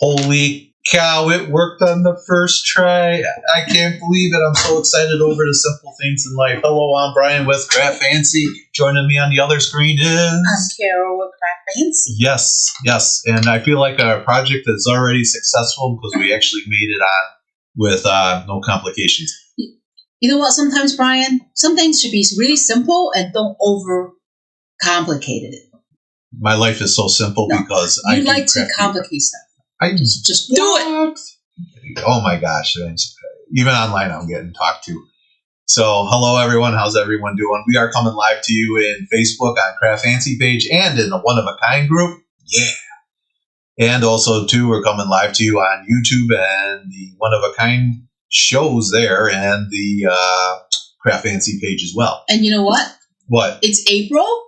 Holy cow, it worked on the first try. I can't believe it. I'm so excited over the simple things in life. Hello, I'm Brian with CraftFancy. Joining me on the other screen is... I'm Carol with CraftFancy. Yes. And I feel like our project is already successful because we actually made it on with no complications. You know what, sometimes, Brian, some things should be really simple and don't overcomplicate it. My life is so simple because I like to complicate stuff. I just do it. Oh my gosh. Even online I'm getting talked to. So hello everyone. How's everyone doing? We are coming live to you in Facebook on CraftFancy page and in the One of a Kind group. Yeah. And also too, we're coming live to you on YouTube and the One of a Kind shows there and the CraftFancy page as well. And you know what? What? It's April.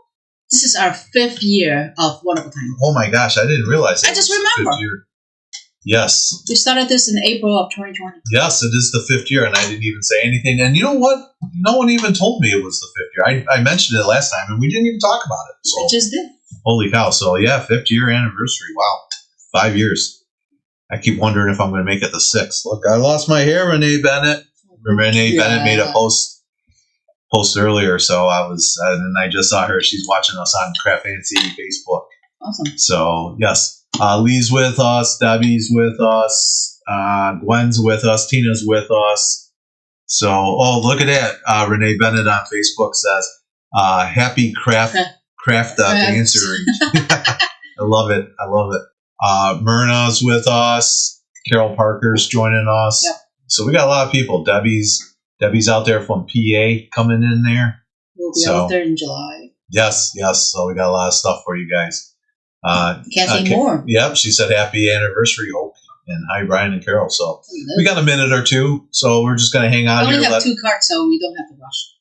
This is our 5th year of One of a Kind. Oh my gosh, I didn't realize that. I just remember. 5th year. Yes. We started this in April of 2020. Yes, it is the 5th year, and I didn't even say anything. And you know what? No one even told me it was the 5th year. I mentioned it last time, and we didn't even talk about it. So. I just did. Holy cow. So, yeah, 5th year anniversary. Wow. 5 years. I keep wondering if I'm going to make it the 6th. Look, I lost my hair, Renee Bennett. Renee Bennett made a post earlier, so and I just saw her. She's watching us on CraftFancy Facebook. Awesome. So, yes. Lee's with us, Debbie's with us, Gwen's with us, Tina's with us. So, look at that. Renee Bennett on Facebook says, happy CRAFTFancy. I love it. Myrna's with us. Carol Parker's joining us. Yep. So we got a lot of people. Debbie's out there from PA coming in there. We'll be out there in July. Yes. So we got a lot of stuff for you guys. Can't say more. Yep, she said happy anniversary, Hope, and hi, Brian and Carol. So we got a minute or two, so we're just going to hang out here. We only have 2 carts, so we don't have to rush.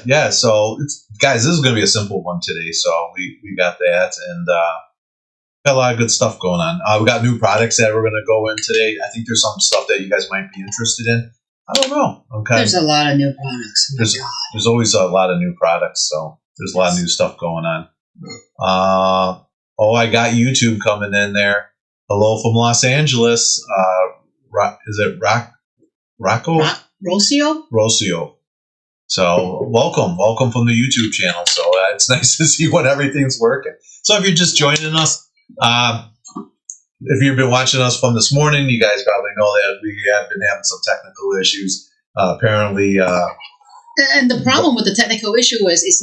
Yeah. So, guys, this is going to be a simple one today. So we got that, and got a lot of good stuff going on. We got new products that we're going to go in today. I think there's some stuff that you guys might be interested in. I don't know. There's a lot of new products. There's always a lot of new products, so there's a lot of new stuff going on. I got YouTube coming in there. Hello from Los Angeles. Is it Rocco? Rocio. So welcome from the YouTube channel. So it's nice to see when everything's working. So if you're just joining us, if you've been watching us from this morning, you guys probably know that we have been having some technical issues. Apparently. And the problem with the technical issue is it's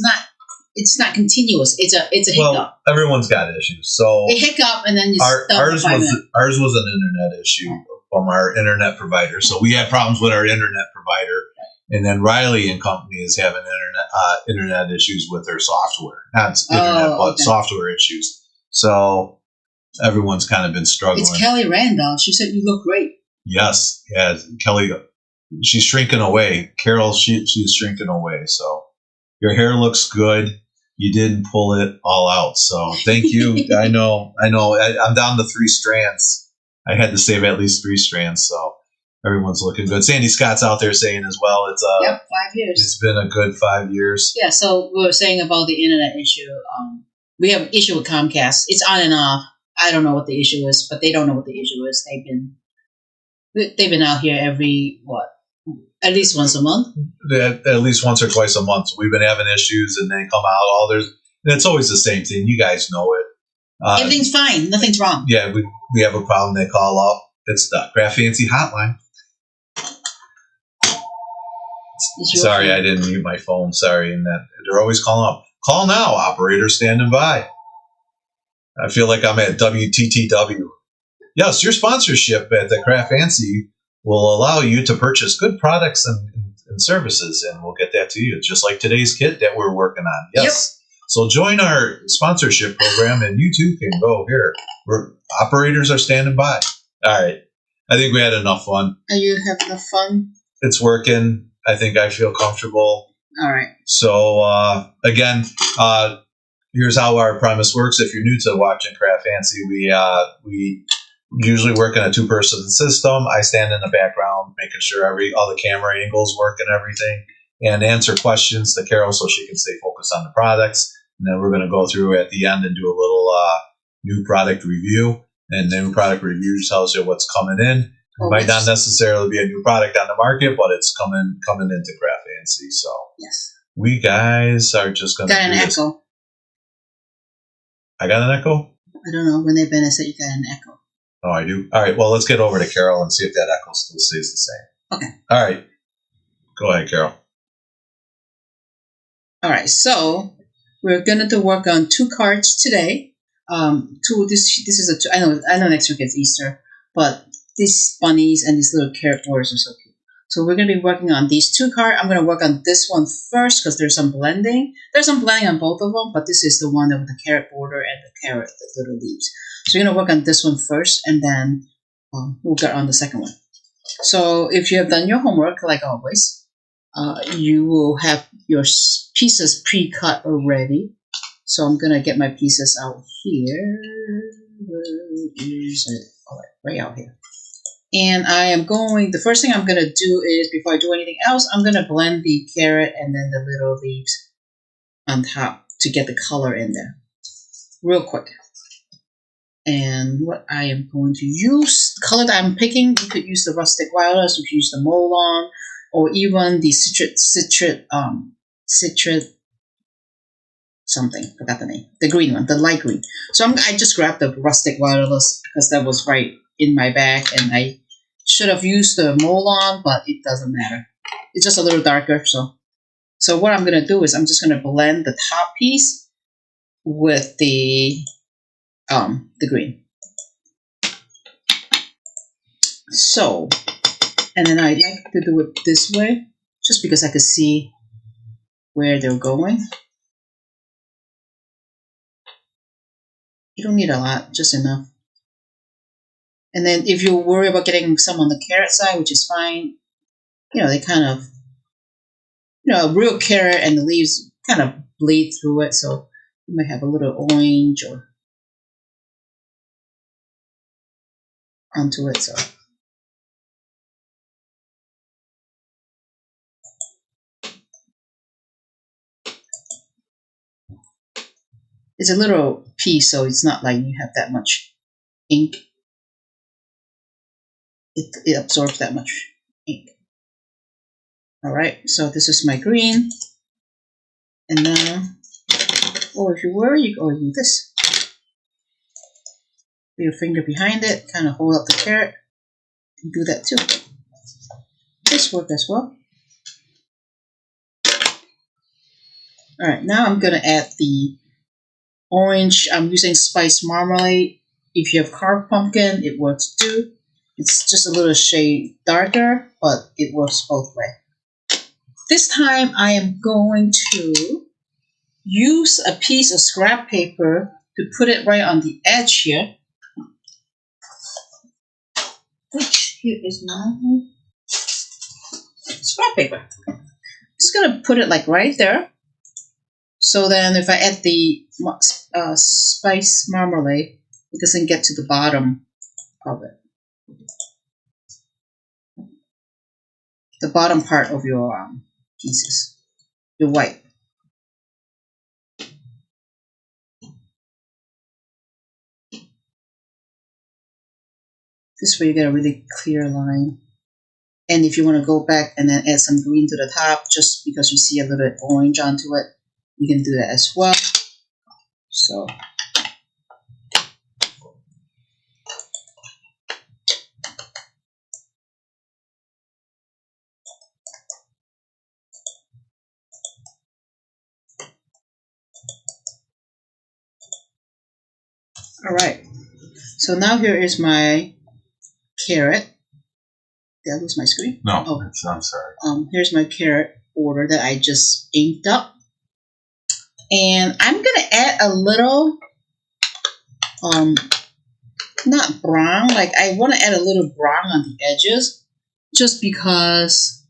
not continuous. It's a hiccup. Well, everyone's got issues. So a hiccup, and then ours was an internet issue from our internet provider. So we had problems with our internet provider, and then Riley and Company is having internet issues with their software. Not internet, but software issues. So everyone's kind of been struggling. It's Kelly Randolph. She said you look great. Yes, yeah, Kelly. She's shrinking away. Carol, she's shrinking away. So your hair looks good. You didn't pull it all out. So thank you. I know. I'm down to 3 strands. I had to save at least 3 strands. So everyone's looking good. Sandy Scott's out there saying as well. It's 5 years. It's been a good 5 years. Yeah. So we were saying about the internet issue. We have an issue with Comcast. It's on and off. I don't know what the issue is, but they don't know what the issue is. They've been out here at least once a month? At least once or twice a month. We've been having issues, and they come out. And it's always the same thing. You guys know it. Everything's fine. Nothing's wrong. Yeah, we have a problem. They call up. It's the CraftFancy hotline. Sorry, I didn't mute my phone. Sorry, and that they're always calling up. Call now, operator standing by. I feel like I'm at WTTW. Yes, your sponsorship at the CraftFancy will allow you to purchase good products and services, and we'll get that to you, just like today's kit that we're working on. Yes. Yep. So join our sponsorship program, and you too can go here. Operators are standing by. All right. I think we had enough fun. Are you having enough fun? It's working. I think I feel comfortable. All right. So, again, here's how our premise works. If you're new to watching CraftFancy, we usually work in a 2-person system. I stand in the background, making sure all the camera angles work and everything, and answer questions to Carol so she can stay focused on the products. And then we're going to go through at the end and do a little new product review. And new product review tells you what's coming in. It Oh, might not necessarily be a new product on the market, but it's coming into CraftFancy. So yes. we guys are just going to Got an do this. echo. I got an echo? I don't know. Renee Bennett said you got an echo. Oh, I do? All right. Well, let's get over to Carol and see if that echo still stays the same. Okay. All right. Go ahead, Carol. All right. So we're going to work on 2 cards today. This is I know next week it's Easter, but these bunnies and these little carrot borders are so cute. So we're going to be working on these 2 cards. I'm going to work on this one first because there's some blending. There's some blending on both of them, but this is the one with the carrot border and the little leaves. So we're going to work on this one first, and then we'll get on the second one. So if you have done your homework, like always, you will have your pieces pre-cut already. So I'm going to get my pieces out here. Where is it? All right, right out here. And the first thing I'm going to do is, before I do anything else, I'm going to blend the carrot and then the little leaves on top to get the color in there. Real quick. And what I am going to use, the color that I'm picking, you could use the rustic violet, you could use the Molon, or even the citrit something, forgot the name, the green one, the light green. So I just grabbed the rustic violet because that was right in my bag, and I should have used the Molon, but it doesn't matter. It's just a little darker. So what I'm going to do is I'm just going to blend the top piece with the green. So, and then I like to do it this way, just because I could see where they're going. You don't need a lot, just enough. And then if you worry about getting some on the carrot side, which is fine, they kind of, a real carrot and the leaves kind of bleed through it, so you might have a little orange or onto it. So it's a little piece, so it's not like you have that much ink. It absorbs that much ink. All right, so this is my green, and now, if you worry, you can do this. Put your finger behind it, kind of hold up the carrot. You can do that too. This works as well. All right, now I'm going to add the orange. I'm using spiced marmalade. If you have carved pumpkin, it works too. It's just a little shade darker, but it works both ways. This time I am going to use a piece of scrap paper to put it right on the edge here. Which here is my scrap paper. I'm just going to put it like right there. So then if I add the spice marmalade, it doesn't get to the bottom of it. The bottom part of your pieces, your white. This way you get a really clear line. And if you want to go back and then add some green to the top, just because you see a little bit orange onto it, you can do that as well. So all right. So now here is my carrot. Did I lose my screen? No, oh. I'm sorry. Here's my carrot border that I just inked up. And I'm going to add a little, not brown, like I want to add a little brown on the edges, just because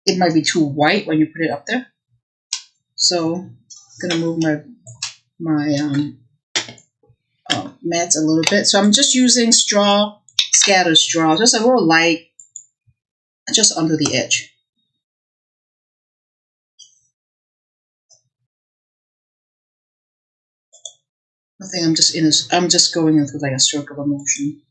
it might be too white when you put it up there. So I'm going to move my mats a little bit. So I'm just using scattered straw, just a little light, just under the edge. I think I'm just going into like a circular motion.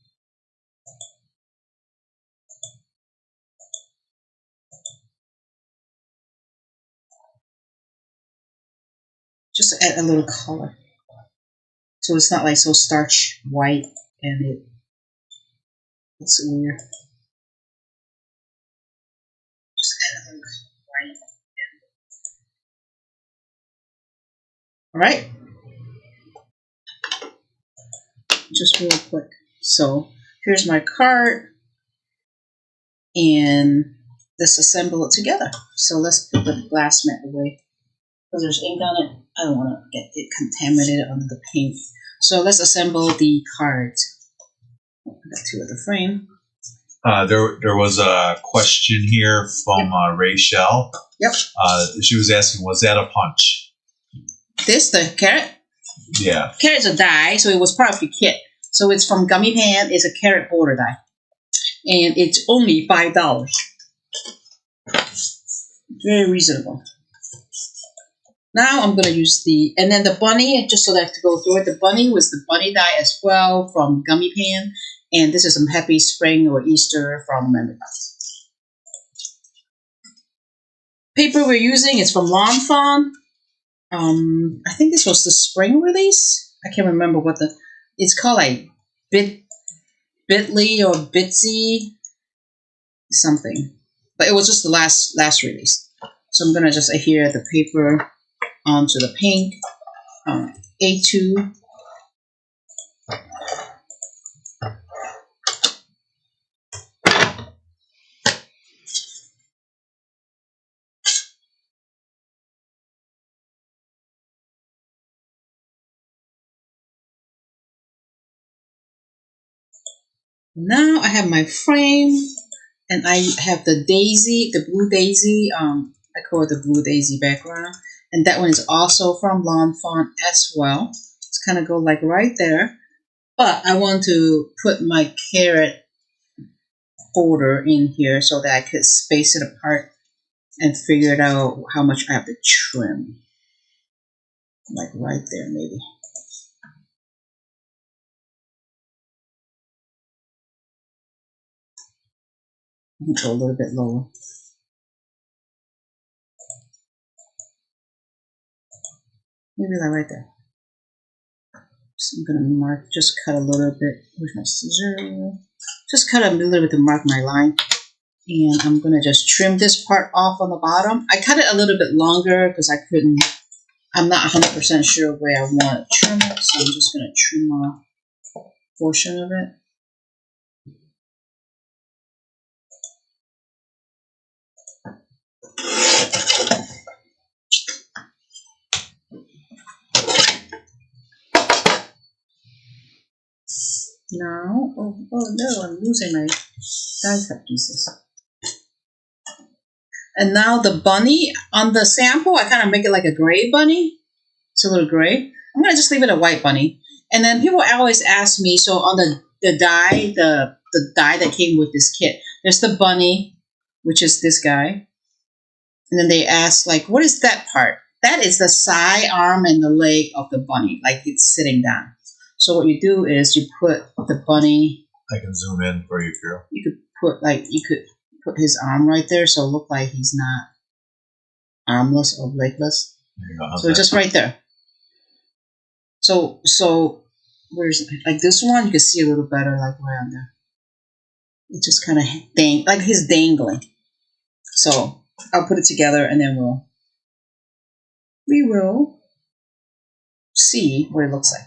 Just to add a little color. So it's not like so starch white and it's weird. Just add a little white. Alright. Just real quick. So here's my card. And let's assemble it together. So let's put the glass mat away. Because there's ink on it. I don't want to get it contaminated under the paint. So let's assemble the cards. I got two of the frame. There was a question here from Rachel. Yep. She was asking, was that a punch? This, the carrot? Yeah. Carrot's a die, so it was part of the kit. So it's from Gummy Pan. It's a carrot border die. And it's only $5. Very reasonable. Now I'm going to use and then the bunny, just so that I have to go through it. The bunny was the bunny die as well from Gummy Pan. And this is some Happy Spring or Easter from Memory Box. Paper we're using is from Lawn Fawn. I think this was the spring release. I can't remember what it's called, like Bitly or Bitsy something. But it was just the last release. So I'm going to just adhere the paper onto the pink A2. Now I have my frame, and I have the daisy, the blue daisy. I call it the blue daisy background, and that one is also from Lawn Fawn as well. It's kind of go like right there, but I want to put my carrot border in here so that I could space it apart and figure it out how much I have to trim. Like right there, maybe. Go a little bit lower. Maybe like right there. So I'm gonna mark, just cut a little bit with my scissors. Just cut a little bit to mark my line. And I'm gonna just trim this part off on the bottom. I cut it a little bit longer because I'm not 100% sure where I want to trim it. So I'm just gonna trim off a portion of it. Now, oh no, I'm losing my die cut pieces. And now the bunny, on the sample, I kind of make it like a gray bunny. It's a little gray. I'm going to just leave it a white bunny. And then people always ask me, so on the die, the die that came with this kit, there's the bunny, which is this guy. And then they ask, like, what is that part? That is the side arm and the leg of the bunny, like it's sitting down. So what you do is you put the bunny. I can zoom in for you, Carol. You could put his arm right there, so it look like he's not armless or legless. There you go. So just right there. So where's like this one? You can see a little better, like right on there. It just kind of like he's dangling. So I'll put it together, and then we will see what it looks like.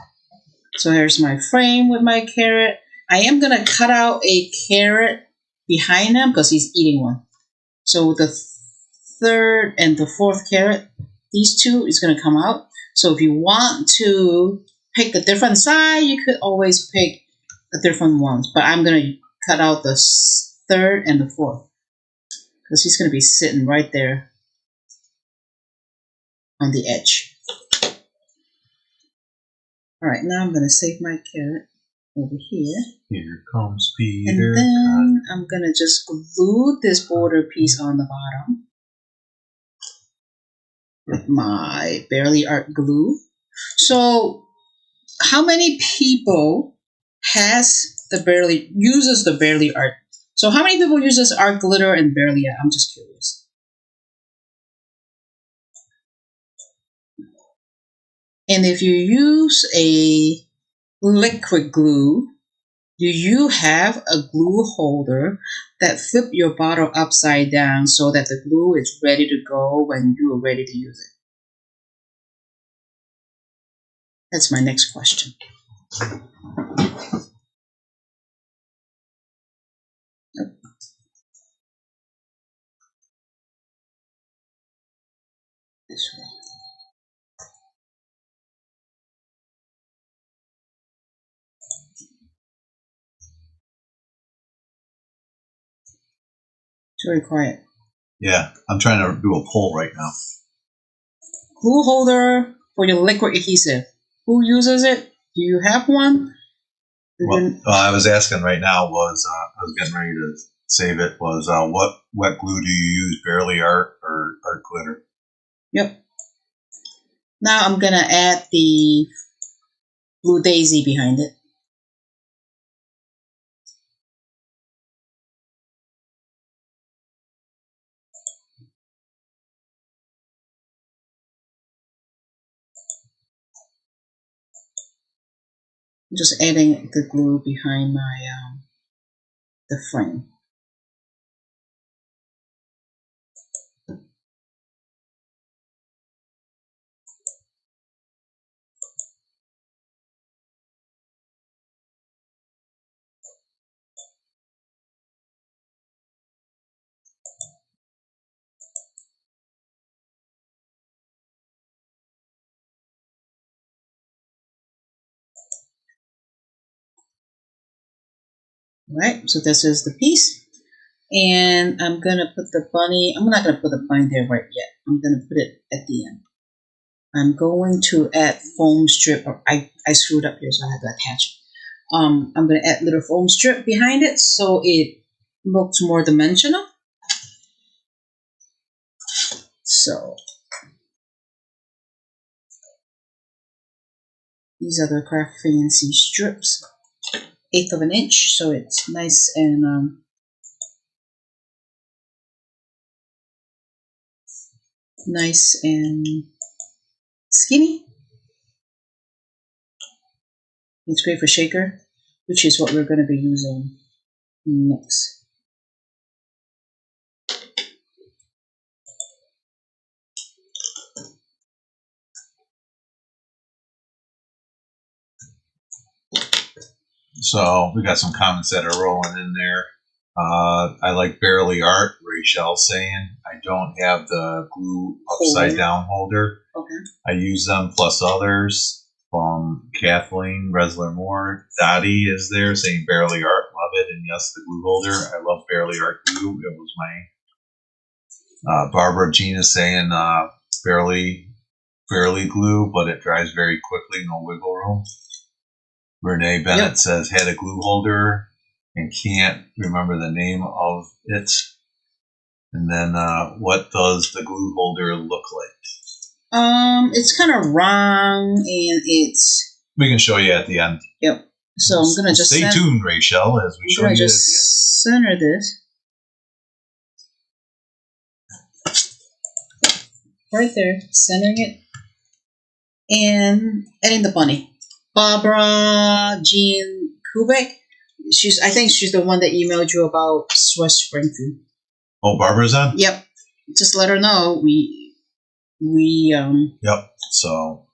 So here's my frame with my carrot. I am going to cut out a carrot behind him because he's eating one. So the third and the fourth carrot, these two is going to come out. So if you want to pick a different side, you could always pick a different ones. But I'm going to cut out the third and the fourth because he's going to be sitting right there on the edge. All right, now I'm going to save my carrot over here. Here comes Peter. And then I'm going to just glue this border piece on the bottom with my Barely Art glue. So how many people uses the Barely Art? So how many people uses art glitter and Barely Art? I'm just curious. And if you use a liquid glue, do you have a glue holder that flip your bottle upside down so that the glue is ready to go when you are ready to use it? That's my next question. This way. It's very quiet. Yeah, I'm trying to do a poll right now. Glue holder for your liquid adhesive. Who uses it? Do you have one? What I was asking right now was, I was getting ready to save it, was what wet glue do you use, Barely Art or Art Glitter? Yep. Now I'm going to add the Blue Daisy behind it. I'm just adding the glue behind my the frame. Right, so this is the piece. And I'm going to put the bunny, I'm not going to put the bunny there right yet. I'm going to put it at the end. I'm going to add foam strip. I screwed up here, so I have to attach it. I'm going to add little foam strip behind it so it looks more dimensional. So these are the CRAFTFancy strips, 1/8 of an inch, so it's nice and skinny. It's great for shaker, which is what we're going to be using next. So we got some comments that are rolling in there. I like Barely Art, Rachel saying. I don't have the glue upside down holder. Okay. I use them plus others. From Kathleen Resler Moore. Dottie is there saying Barely Art, love it. And yes, the glue holder. I love Barely Art glue. It was my Barbara Jean is saying Barely glue, but it dries very quickly, no wiggle room. Renee Bennett says had a glue holder and can't remember the name of it. And then what does the glue holder look like? It's kind of round and it's. We can show you at the end. Yep. So I'm gonna just stay tuned, Rachel, as we show you. Just center this right there, centering it, and adding the bunny. Barbara Jean Kubek. I think she's the one that emailed you about West Springfield. Oh, Barbara's on? Yep. Just let her know Yep. So,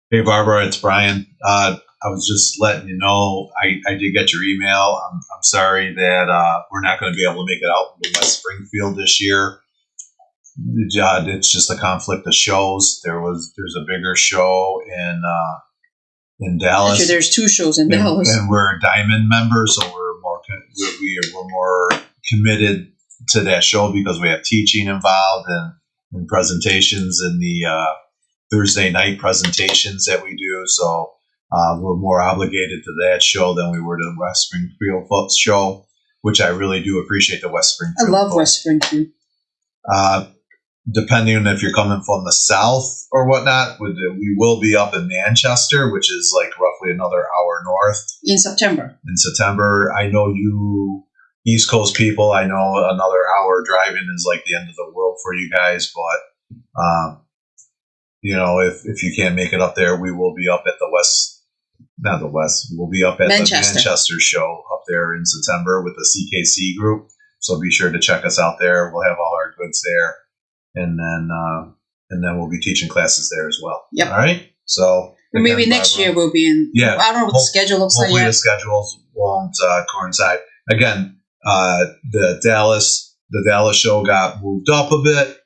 hey Barbara, it's Brian. I was just letting you know I did get your email. I'm sorry that we're not going to be able to make it out to West Springfield this year. It's just a conflict of shows. There's a bigger show in Dallas. Actually, there's 2 shows in Dallas, and we're a Diamond member, so we're more committed to that show because we have teaching involved and presentations in the Thursday night presentations that we do. So we're more obligated to that show than we were to the West Springfield show, which I really do appreciate the West Springfield. I love West Springfield. depending on if you're coming from the south or whatnot, we will be up in Manchester, which is like roughly another hour north. In September. In September. I know you East Coast people, I know another hour driving is like the end of the world for you guys, but if you can't make it up there, we will be up at we'll be up at the Manchester show up there in September with the CKC group. So be sure to check us out there. We'll have all our goods there. And then we'll be teaching classes there as well. Yep. All right. So again, maybe next year we'll be in. Yeah. I don't know what the schedule looks like yet. Hopefully the schedules won't coincide. Again, the Dallas show got moved up a bit.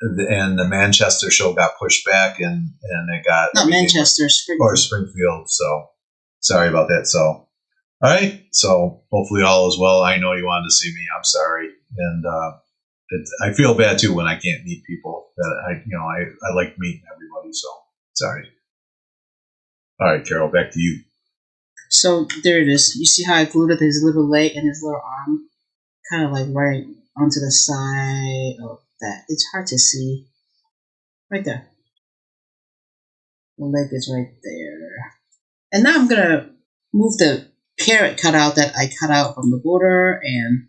And the Manchester show got pushed back, and it got not Manchester, Springfield. So sorry about that. So all right. So hopefully all is well. I know you wanted to see me. I'm sorry, and I feel bad too when I can't meet people that I like meeting everybody. So sorry. All right, Carol, back to you. So there it is. You see how I glued it his little leg and his little arm, kind of like right onto the side of that. It's hard to see. Right there. The leg is right there. And now I'm gonna move the carrot cutout that I cut out from the border and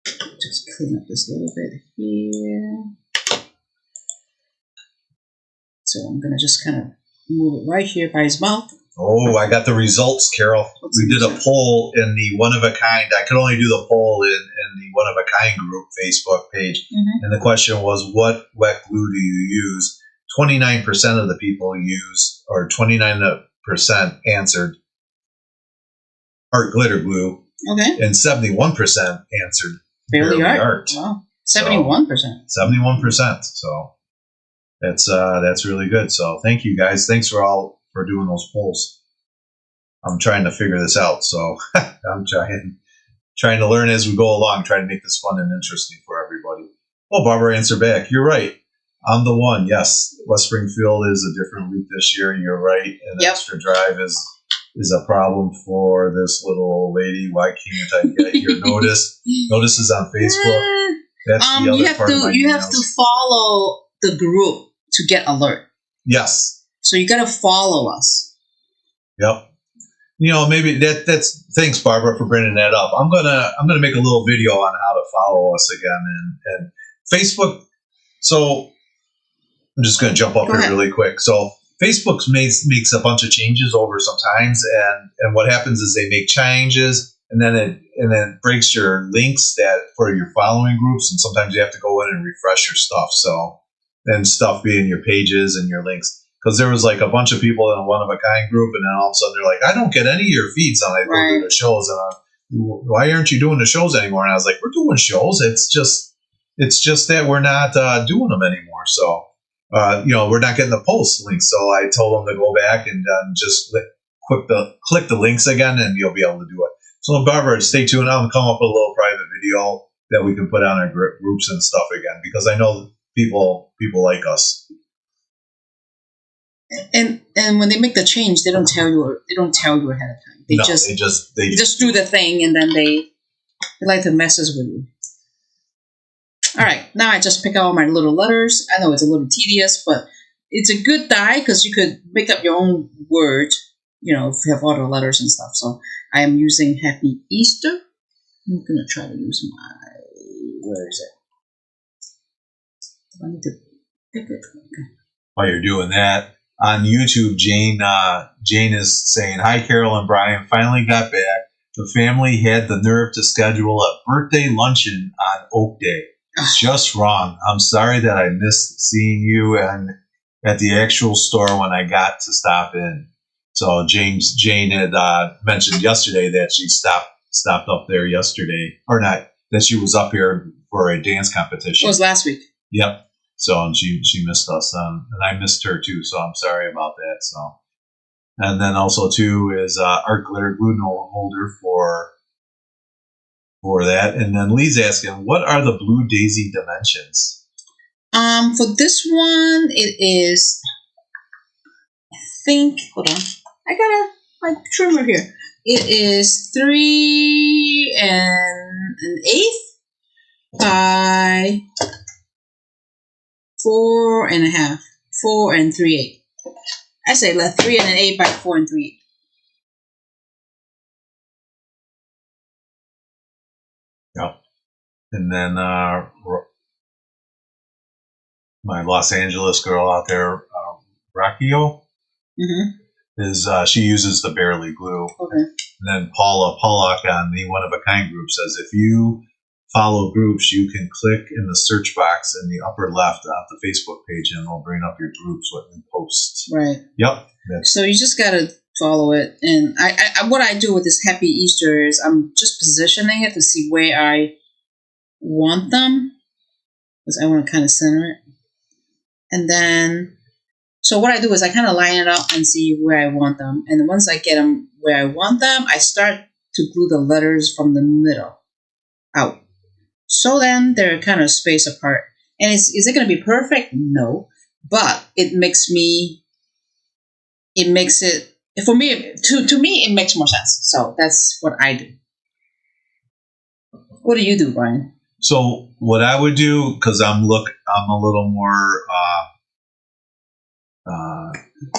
just clean up this little bit here. So I'm going to just kind of move it right here by his mouth. Oh, I got the results, Carol. We did a poll in the One of a Kind. I could only do the poll in the One of a Kind group Facebook page. Mm-hmm. And the question was, what wet glue do you use? 29% of the people use, or 29% answered art glitter glue. Okay. And 71% answered Fairly art. Wow. 71%. 71%. So that's really good. So thank you guys. Thanks for doing those polls. I'm trying to figure this out. So I'm trying to learn as we go along, trying to make this fun and interesting for everybody. Oh, Barbara answered back. You're right. I'm the one. Yes. West Springfield is a different week this year. You're right. And extra drive is a problem for this little old lady. Why can't I get your notice? Notices on Facebook. That's the other part of my You have to follow the group to get alert. Yes. So you got to follow us. Yep. Maybe that's. Thanks, Barbara, for bringing that up. I'm gonna make a little video on how to follow us again and Facebook. So I'm just gonna jump up here really quick. So Facebook makes a bunch of changes over sometimes, and what happens is they make changes, and then it breaks your links for your following groups, and sometimes you have to go in and refresh your stuff. So then stuff being your pages and your links, because there was like a bunch of people in a One of a Kind group, and then all of a sudden they're like, I don't get any of your feeds on go to the shows, and why aren't you doing the shows anymore? And I was like, we're doing shows. It's just that we're not doing them anymore. So. We're not getting the post links, so I told them to go back and just click the links again, and you'll be able to do it. So, Barbara, stay tuned. I'm going to come up with a little private video that we can put on our groups and stuff again, because I know people like us. And when they make the change, they don't tell you. They don't tell you ahead of time. They just do the thing, and then they like to mess with you. All right, now I just pick out all my little letters. I know it's a little tedious, but it's a good die because you could make up your own word, if you have all the letters and stuff. So I am using Happy Easter. I'm going to try to use where is it? I need to pick it. Okay. While you're doing that, on YouTube, Jane is saying, hi, Carol and Brian, finally got back. The family had the nerve to schedule a birthday luncheon on Oak Day. It's just wrong. I'm sorry that I missed seeing you and at the actual store when I got to stop in. So Jane had mentioned yesterday that she stopped up there yesterday, or not, that she was up here for a dance competition. It was last week. Yep. So and she missed us, and I missed her too. So I'm sorry about that. So, and then also too is art glitter glue note holder for that. And then Lee's asking, what are the Blue Daisy dimensions? For this one, it is, I think, hold on, I got my trimmer here. It is 3 1/8. by 4.5. 4 3/8. I say let 3 1/8 by 4 3/8. Yep. And then my Los Angeles girl out there, Rakio, is she uses the Barely glue. Okay. And then Paula Pollock on the One of a Kind group says if you follow groups, you can click in the search box in the upper left of the Facebook page, and it'll bring up your groups with new posts. Right. Yep. So you just gotta follow it. And I what I do with this Happy Easter is I'm just positioning it to see where I want them, because I want to kind of center it. And then, so what I do is I kind of line it up and see where I want them. And then once I get them where I want them, I start to glue the letters from the middle out. So then they're kind of spaced apart. And is it going to be perfect? No. But it makes it, for me, to me, it makes more sense. So that's what I do. What do you do, Brian? So what I would do, because I'm a little more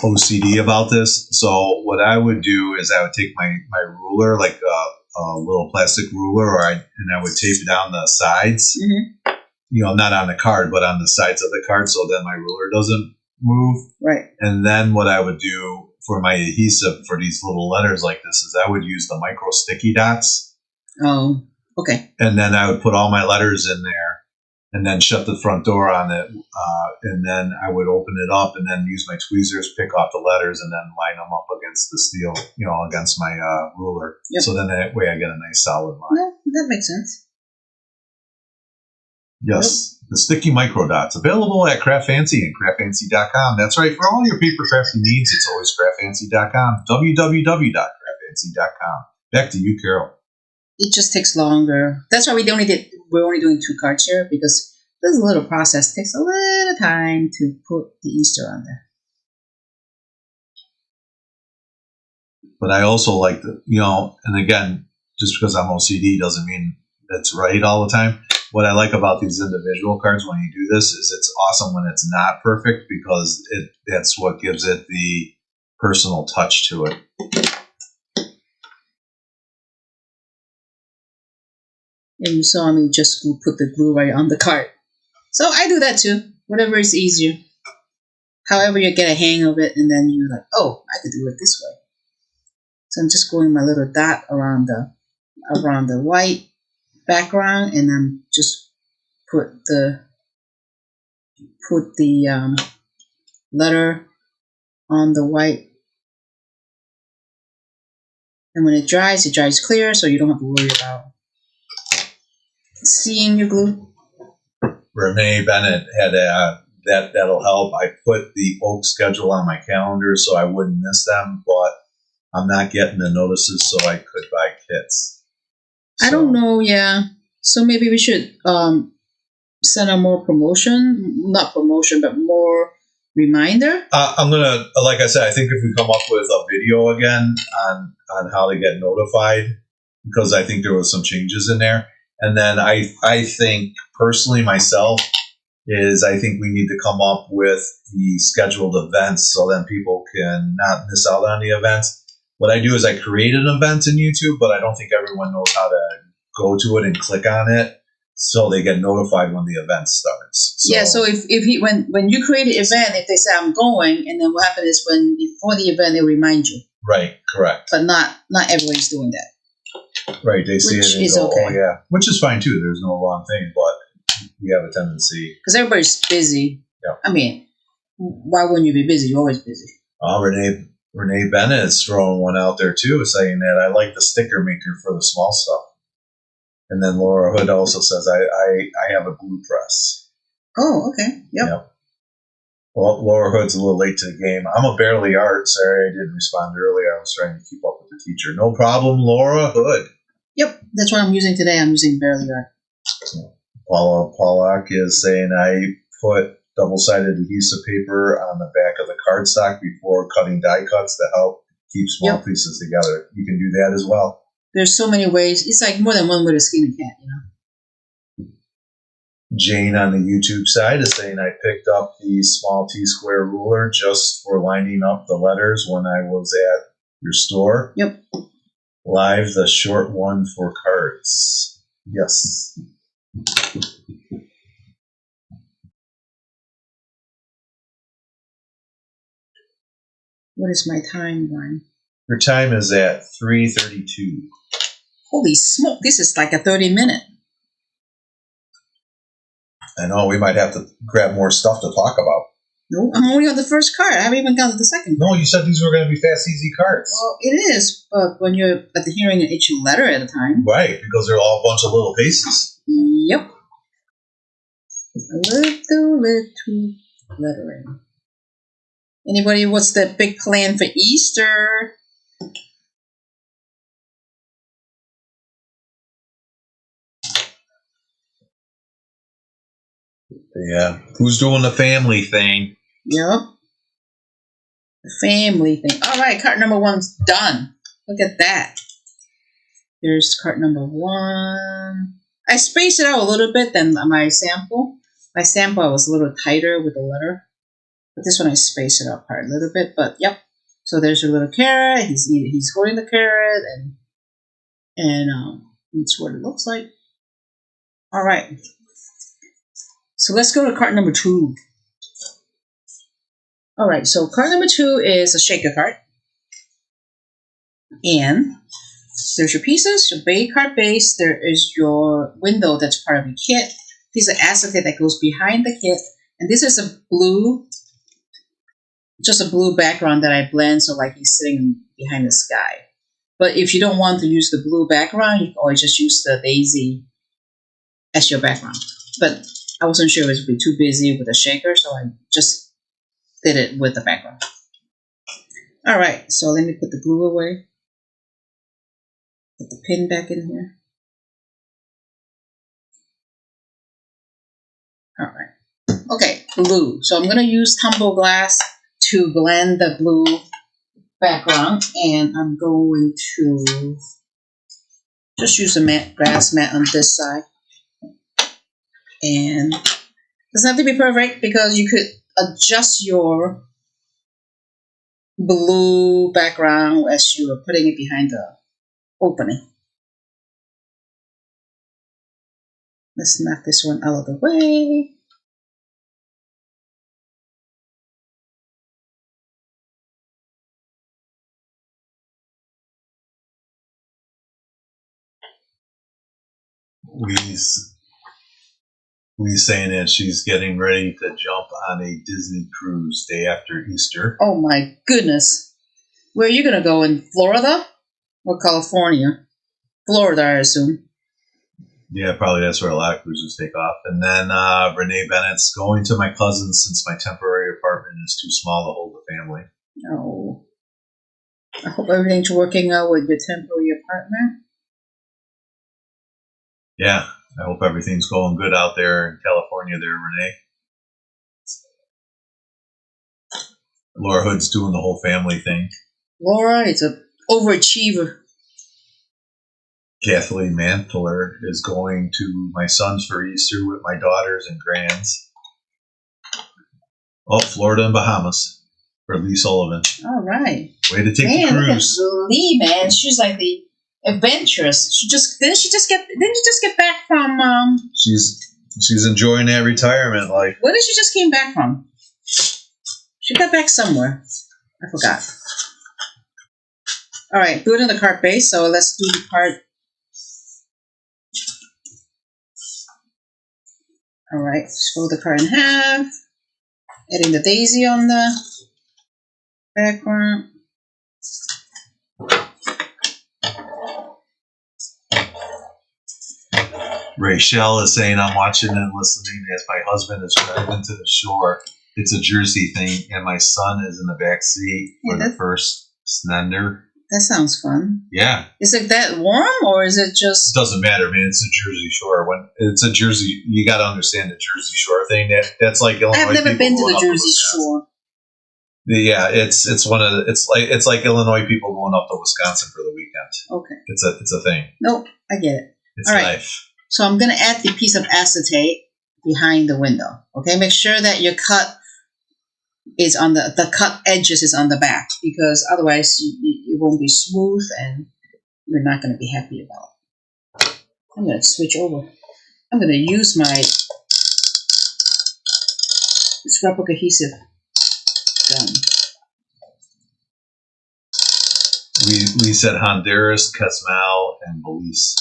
OCD about this. So what I would do is I would take my ruler, like a little plastic ruler, and I would tape down the sides. Mm-hmm. You know, not on the card, but on the sides of the card, so then my ruler doesn't move. Right. And then what I would do for my adhesive for these little letters like this is I would use the micro sticky dots. Oh, okay. And then I would put all my letters in there and then shut the front door on it. And then I would open it up and then use my tweezers, pick off the letters, and then line them up against the steel, against my ruler. Yep. So then that way I get a nice solid line. Yeah, that makes sense. Yes. Yep. The sticky micro dots, available at CraftFancy and CraftFancy.com. That's right. For all your paper crafting needs, it's always CraftFancy.com. www.CraftFancy.com. Back to you, Carol. It just takes longer. That's why we're only doing 2 cards here, because this little process takes a little time to put the Easter on there. But I also like and again, just because I'm OCD doesn't mean that's right all the time. What I like about these individual cards when you do this is it's awesome when it's not perfect, because that's what gives it the personal touch to it. And you saw me just put the glue right on the card. So I do that too. Whatever is easier. However you get a hang of it, and then you're like, oh, I could do it this way. So I'm just going my little dot around the white background, and then just put the letter on the white. And when it dries clear, so you don't have to worry about seeing your glue. Renee Bennett had that'll help. I put the Oak schedule on my calendar so I wouldn't miss them, but I'm not getting the notices, so I could buy kits. I don't know, yeah. So maybe we should send out more not promotion, but more reminder. I'm gonna, like I said, I think if we come up with a video again on how to get notified, because I think there was some changes in there. And then I think personally myself I think we need to come up with the scheduled events so then people can not miss out on the events. What I do is I create an event in YouTube, but I don't think everyone knows how to go to it and click on it so they get notified when the event starts. So, yeah, so when you create an event, if they say I'm going, and then what happens is before the event they'll remind you. Right, correct. But not everybody's doing that. Right, they see it and go, okay. Oh yeah, which is fine too. There's no wrong thing, but we have a tendency because everybody's busy. Yeah. I mean, why wouldn't you be busy? You're always busy. Renee Bennett is throwing one out there too, saying that I like the sticker maker for the small stuff. And then Laura Hood also says I have a glue press. Oh, okay. Yep. Well, Laura Hood's a little late to the game. I'm a barely art. Sorry, I didn't respond earlier. I was trying to keep up with the teacher. No problem, Laura Hood. Yep, that's what I'm using today. I'm using barely art. Paula Pollock is saying I put double-sided adhesive paper on the back of the cardstock before cutting die cuts to help keep small pieces together. You can do that as well. There's so many ways. It's like more than one way to skin a cat, Jane on the YouTube side is saying I picked up the small T-square ruler just for lining up the letters when I was at your store. Yep. Live, the short one for cards. Yes. What is my timeline? Your time is at 3:32. Holy smoke, this is like a 30-minute. I know, we might have to grab more stuff to talk about. No, I'm only on the first card. I haven't even gotten to the second. No, you said these were going to be fast, easy cards. Well, it is, but when you're at the hearing each letter at a time. Right, because they're all a bunch of little pieces. Yep. A little lettering. Anybody, what's the big plan for Easter? Yeah. Who's doing the family thing? Yep. The family thing. All right, card number 1's done. Look at that. There's card number 1. I spaced it out a little bit than my sample. My sample I was a little tighter with the letter. But this one I spaced it out apart a little bit. But yep. So there's your little carrot. He's holding the carrot and that's what it looks like. All right. So let's go to card number 2. All right, so card number 2 is a shaker card. And there's your pieces, your card base. There is your window that's part of your kit. Piece of acetate that goes behind the kit. And this is a blue, just a blue background that I blend so like he's sitting behind the sky. But if you don't want to use the blue background, you can always just use the daisy as your background. But I wasn't sure it would be too busy with a shaker, so I just did it with the background. All right, so let me put the glue away. Put the pin back in here. All right. Okay, blue. So I'm going to use tumble glass to blend the blue background, and I'm going to just use a grass mat on this side. And it doesn't have to be perfect because you could adjust your blue background as you are putting it behind the opening. Let's knock this one out of the way. Lee's saying that she's getting ready to jump on a Disney cruise day after Easter. Oh my goodness. Where are you going to go? In Florida or California? Florida, I assume. Yeah, probably that's where a lot of cruises take off. And then Renee Bennett's going to my cousin's since my temporary apartment is too small to hold the family. Oh. I hope everything's working out with your temporary apartment. Yeah, I hope everything's going good out there in California there, Renee. Laura Hood's doing the whole family thing. Laura is an overachiever. Kathleen Mantler is going to my son's for Easter with my daughters and grands. Oh, Florida and Bahamas for Lee Sullivan. All right. Way to take the cruise. Look at Lee, man. She's like the adventurous. Didn't you just get back from She's enjoying that retirement life. Where did she just came back from? She got back somewhere. I forgot. All right, do it in the card base. So let's do the part. All right, let's fold the card in half. Adding the daisy on the background. Rachel is saying, I'm watching and listening as my husband is driving to the shore. It's a Jersey thing, and my son is in the back seat for the first Snender. That sounds fun. Yeah. Is it that warm, or is it just... It doesn't matter, man. It's a Jersey Shore. When it's a Jersey, you got to understand the Jersey Shore thing. That's like Illinois. I've never been to the Jersey Shore. Yeah, it's like Illinois people going up to Wisconsin for the weekend. Okay. It's a thing. Nope, I get it. It's all right. life. So I'm going to add the piece of acetate behind the window. Okay, make sure that your cut is on the cut edges is on the back, because otherwise it won't be smooth and you're not going to be happy about it. I'm going to switch over. I'm going to use my scrapbook adhesive gun. We said Honduras, Casmal, and Belize.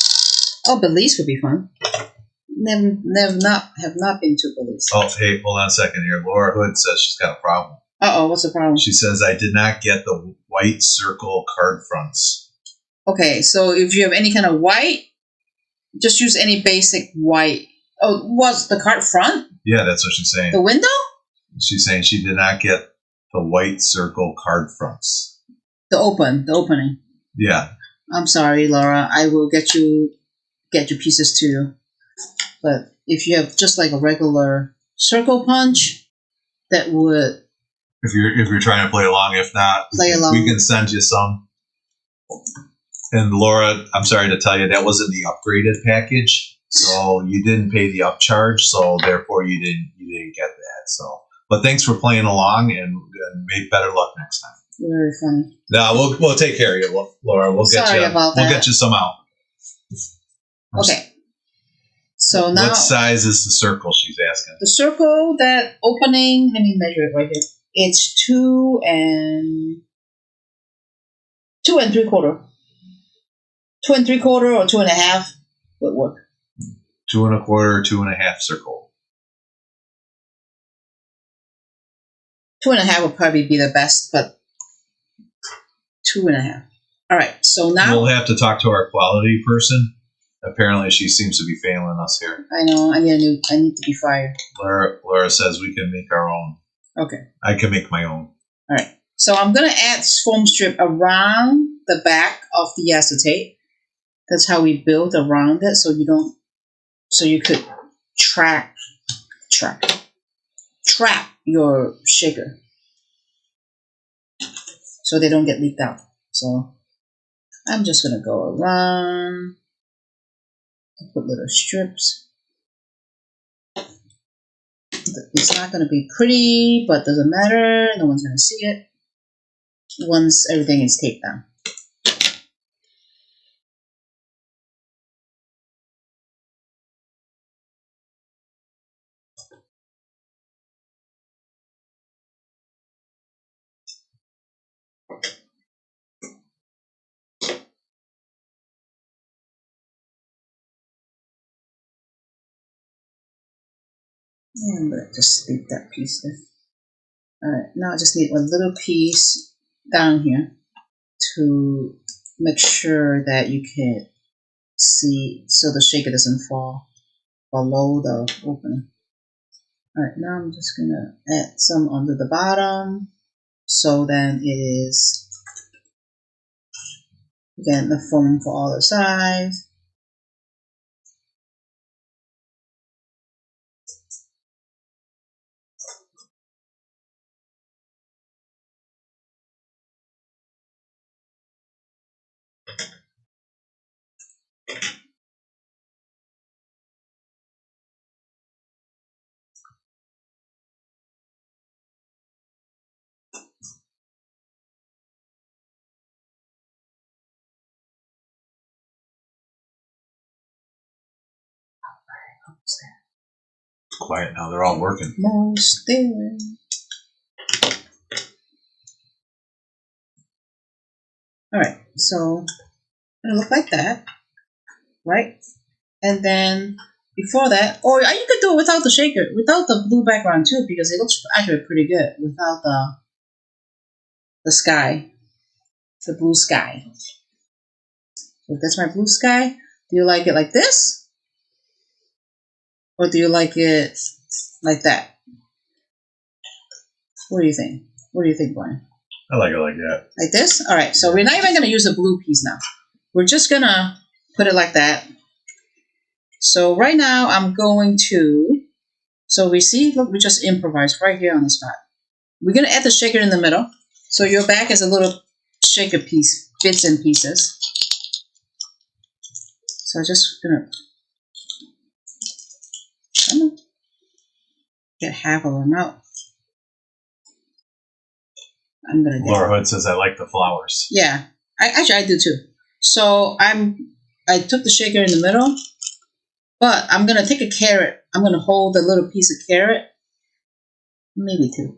Oh, Belize would be fun. Have not been to Belize. Oh, hey, hold on a second here. Laura Hood says she's got a problem. Uh-oh, what's the problem? She says, I did not get the white circle card fronts. Okay, so if you have any kind of white, just use any basic white. Oh, what's the card front? Yeah, that's what she's saying. The window? She's saying she did not get the white circle card fronts. The opening. Yeah. I'm sorry, Laura. I will get your pieces to you. But if you have just like a regular circle punch, that would. If you're trying to play along, if not, we can send you some. And Laura, I'm sorry to tell you, that was in the upgraded package, so you didn't pay the upcharge, so therefore you didn't get that. So, but thanks for playing along, and may better luck next time. You're very funny. No, we'll take care of you, Laura. We'll get you some out. Okay. So now, what size is the circle? She's asking. The circle, that opening. Let me measure it right here. It's 2 3/4. 2 3/4 or 2 1/2 would work. 2 1/4, 2 1/2 circle. 2 1/2 would probably be the best, but 2 1/2. All right. So now we'll have to talk to our quality person. Apparently, she seems to be failing us here. I know. I need to be fired. Laura says we can make our own. Okay. I can make my own. All right. So I'm going to add foam strip around the back of the acetate. That's how we build around it, so you could trap your shaker, so they don't get leaked out. So I'm just going to go around, put little strips. It's not going to be pretty, but doesn't matter. No one's going to see it once everything is taped down. And let's just leave that piece there. Alright, now I just need a little piece down here to make sure that you can see, so the shaker doesn't fall below the opening. Alright, now I'm just going to add some onto the bottom, so then it is, again, the foam for all the sides. It's quiet now. They're all working. Most there. Alright, so it'll look like that, right? And then before that, or you could do it without the shaker, without the blue background too, because it looks actually pretty good without the sky, the blue sky. So that's my blue sky. Do you like it like this? Or do you like it like that? What do you think? What do you think, Brian? I like it like that. Like this? All right, so we're not even going to use a blue piece now. We're just going to put it like that. So right now I'm going to, so we see, look, we just improvised right here on the spot. We're going to add the shaker in the middle. So your back is a little shaker piece, bits and pieces. So I'm just going to, come on. get half of them out. I'm gonna get. Laura Hood says I like the flowers. Yeah, I do too. So I took the shaker in the middle, but I'm gonna take a carrot. I'm gonna hold a little piece of carrot, maybe 2.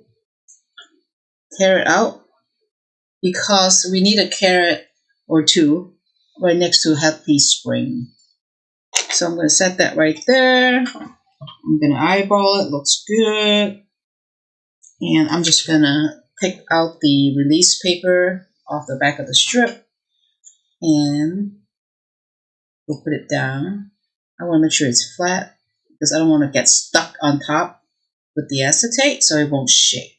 Carrot out because we need a carrot or 2 right next to Happy Spring. So I'm gonna set that right there. I'm gonna eyeball it. Looks good, and I'm just gonna pick out the release paper off the back of the strip, and we'll put it down. I want to make sure it's flat because I don't want to get stuck on top with the acetate so it won't shake.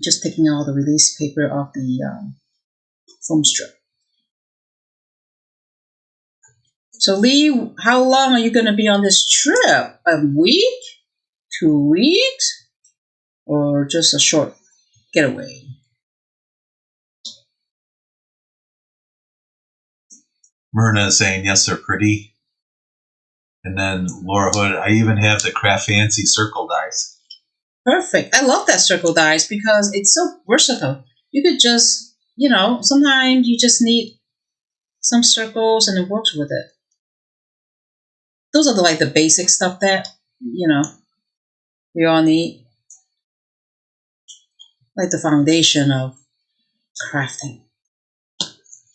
Just taking all the release paper off the foam strip. So Lee, how long are you going to be on this trip? A week? 2 weeks? Or just a short getaway? Myrna is saying, yes, they're pretty. And then Laura Hood, I even have the CRAFTFancy circle dies. Perfect. I love that circle dies because it's so versatile. You could just, sometimes you just need some circles and it works with it. Those are the basic stuff that, we all need. Like the foundation of crafting.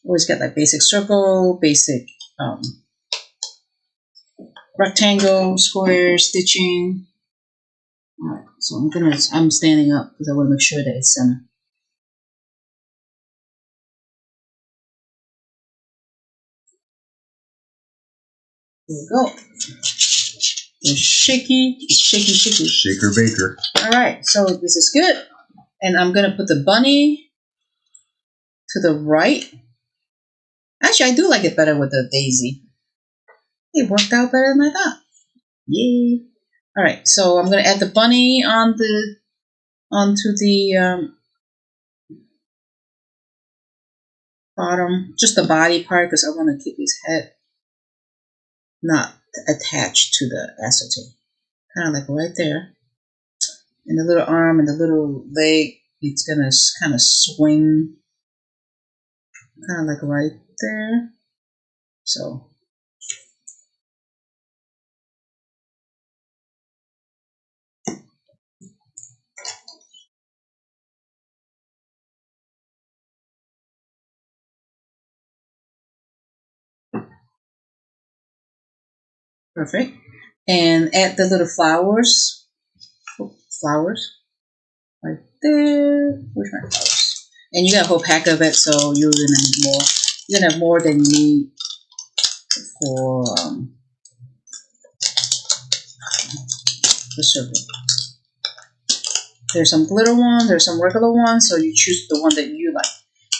Always get that basic circle, basic rectangle, square, stitching. All right, so I'm standing up because I want to make sure that it's center. There we go. It's shaky, shaky, shaky. Shaker baker. All right, so this is good. And I'm going to put the bunny to the right. Actually, I do like it better with the daisy. It worked out better than I thought. Yay. All right, so I'm going to add the bunny onto the bottom, just the body part, because I want to keep his head not attached to the acetate. Kind of like right there. And the little arm and the little leg, it's going to kind of swing, kind of like right there. So. Perfect. And add the little flowers. Flowers. Right there. Where's my flowers? And you got a whole pack of it, so you're gonna need more. You're gonna have more than you need for the circle. There's some glitter ones, there's some regular ones, so you choose the one that you like.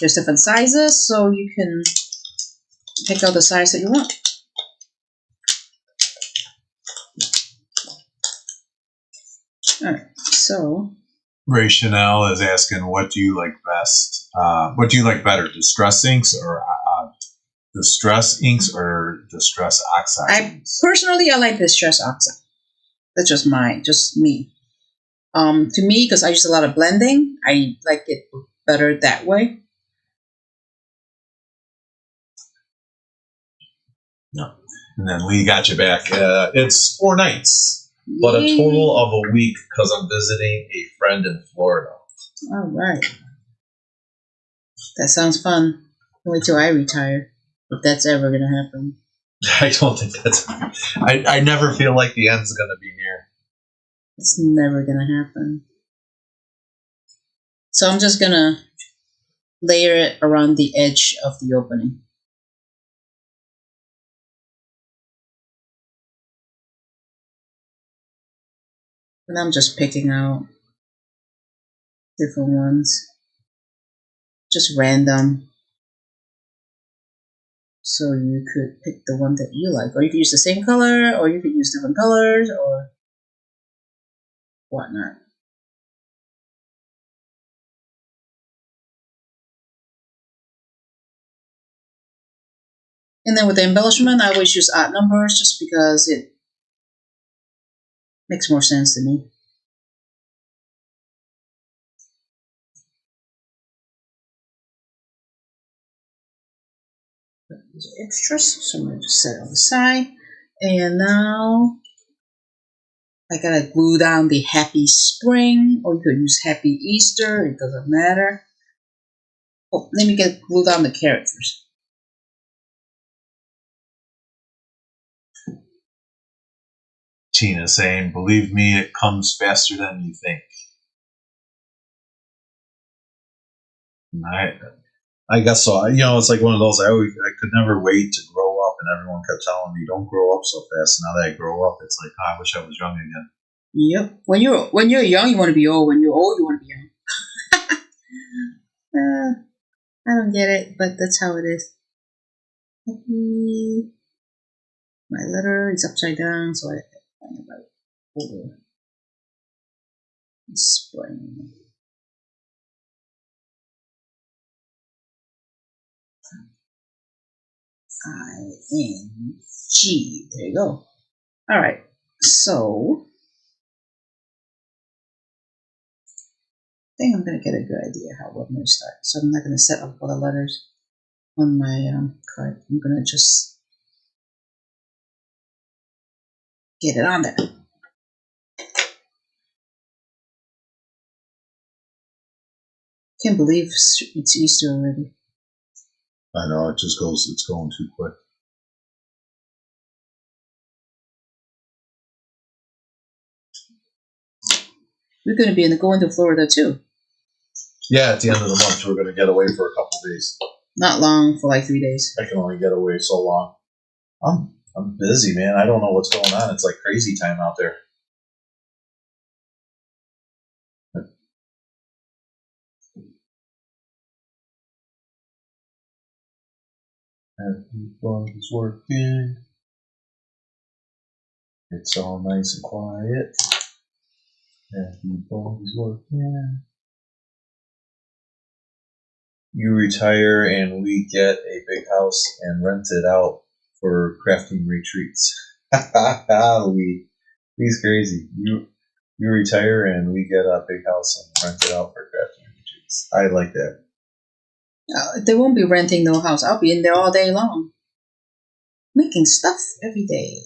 There's different sizes, so you can pick out the size that you want. Alright, so Ray Chanel is asking, what do you like best? What do you like better, distress inks or distress inks or distress oxide? Personally, I like distress oxide. That's just me. To me, because I use a lot of blending, I like it better that way. No. And then Lee got you back. It's 4 nights, but a total of a week because I'm visiting a friend in Florida. All right. That sounds fun. Wait till I retire, if that's ever going to happen. I don't think that's... I never feel like the end's going to be near. It's never going to happen. So I'm just going to layer it around the edge of the opening. And I'm just picking out different ones. Just random. So you could pick the one that you like. Or you could use the same color, or you could use different colors, or whatnot. And then with the embellishment, I always use odd numbers just because Makes more sense to me. These are extras, so I'm going to just set it on the side. And now I gotta glue down the Happy Spring, or you could use Happy Easter, it doesn't matter. Oh, let me glue down the carrot first. Tina saying, believe me, it comes faster than you think. I guess so. You know, it's like one of those, I could never wait to grow up, and everyone kept telling me, don't grow up so fast. Now that I grow up, it's like, oh, I wish I was young again. Yep. When you're young, you want to be old. When you're old, you want to be young. I don't get it, but that's how it is. My letter is upside down, so I have to find it right over. Spring. I-N-G. There you go. All right. So I think I'm going to get a good idea how we're going to start. So I'm not going to set up all the letters on my card. I'm going to just get it on there. Can't believe it's Easter already. I know, it's going too quick. We're going to be going to Florida too. Yeah, at the end of the month, we're going to get away for a couple days. Not long, for like 3 days. I can only get away so long. I'm busy, man. I don't know what's going on. It's like crazy time out there. Everybody's working. It's all nice and quiet. Everybody's working. You retire and we get a big house and rent it out for crafting retreats. He's crazy. You retire and we get a big house and rent it out for crafting retreats. I like that. They won't be renting no house. I'll be in there all day long, making stuff every day.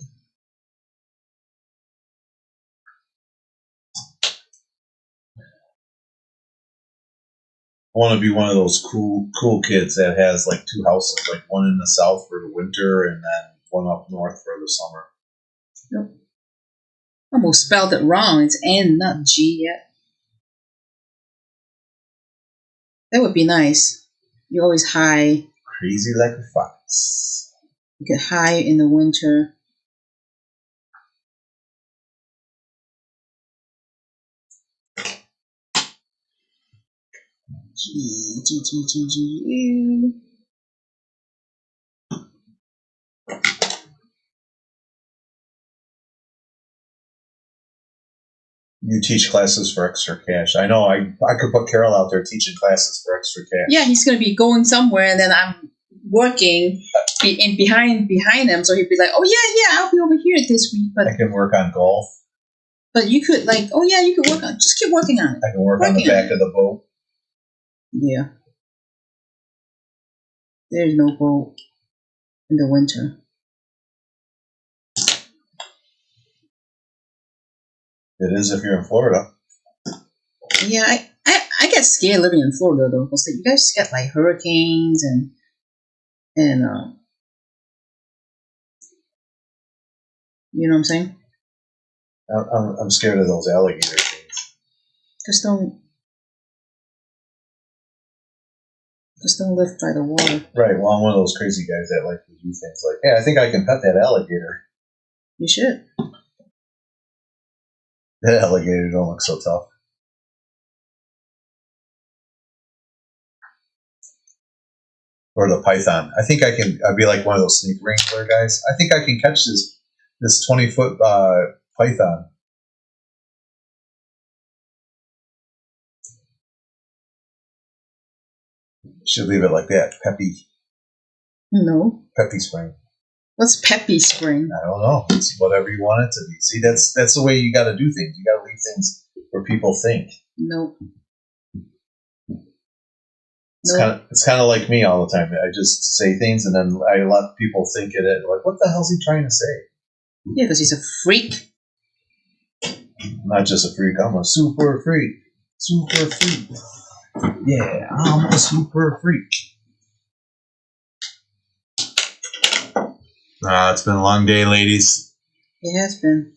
I want to be one of those cool kids that has like 2 houses, like one in the south for the winter and then one up north for the summer. Nope. Almost spelled it wrong. It's N, not G yet. That would be nice. You always hide. Crazy like a fox. You could hide in the winter. G. You teach classes for extra cash. I know. I could put Carol out there teaching classes for extra cash. Yeah, he's gonna be going somewhere, and then I'm working behind him, so he'd be like, "Oh yeah, I'll be over here this week." But I can work on golf. But you could you could work on. Just keep working on it. I can work on the back of the boat. Yeah. There's no boat in the winter. It is if you're in Florida. Yeah, I get scared living in Florida though, because you guys get like hurricanes and you know what I'm saying? I'm scared of those alligator things. Just don't live by the water. Right. Well, I'm one of those crazy guys that like to do things like, hey, I think I can pet that alligator. You should. That alligator don't look so tough. Or the python. I think I'd be like one of those snake wrangler guys. I think I can catch this 20-foot python. Should leave it like that. Peppy No. Spring. What's peppy spring? I don't know. It's whatever you want it to be. See, that's the way you got to do things. You got to leave things where people think. Nope. It's kind of like me all the time. I just say things and then I let people think it. Like, what the hell's he trying to say? Yeah, because he's a freak. I'm not just a freak. I'm a super freak. Super freak. Yeah, I'm a super freak. It's been a long day, ladies. It has been.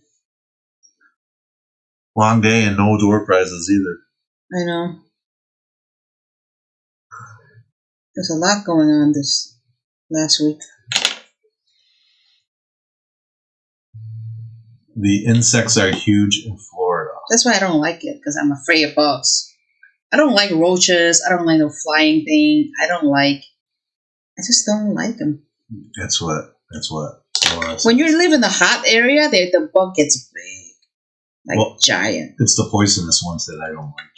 Long day and no door prizes either. I know. There's a lot going on this last week. The insects are huge in Florida. That's why I don't like it, because I'm afraid of bugs. I don't like roaches. I don't like no flying thing. I just don't like them. That's what. When you live in the hot area, the bug gets big. Giant. It's the poisonous ones that I don't like.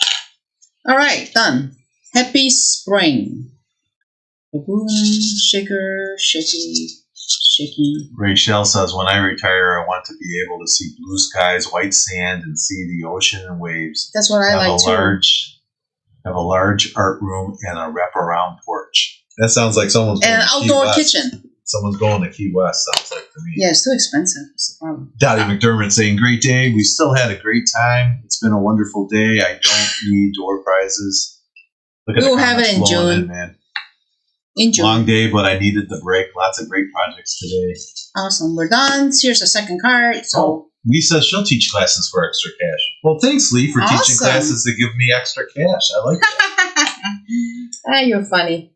All right, done. Happy spring. Boom, shaker, shaky. Rachel says, when I retire, I want to be able to see blue skies, white sand, and see the ocean and waves. That's what I like too. Have a large art room and a wraparound porch. That sounds like someone's going and an outdoor kitchen. Someone's going to Key West, sounds like to me. Yeah, it's too expensive. That's the problem. Dottie McDermott saying, great day. We still had a great time. It's been a wonderful day. I don't need door prizes. We'll have it in June. Man. In June. Long day, but I needed the break. Lots of great projects today. Awesome. We're done. Here's a second card. So Lee says she'll teach classes for extra cash. Well, thanks, Lee, for teaching classes to give me extra cash. I like that. You're funny.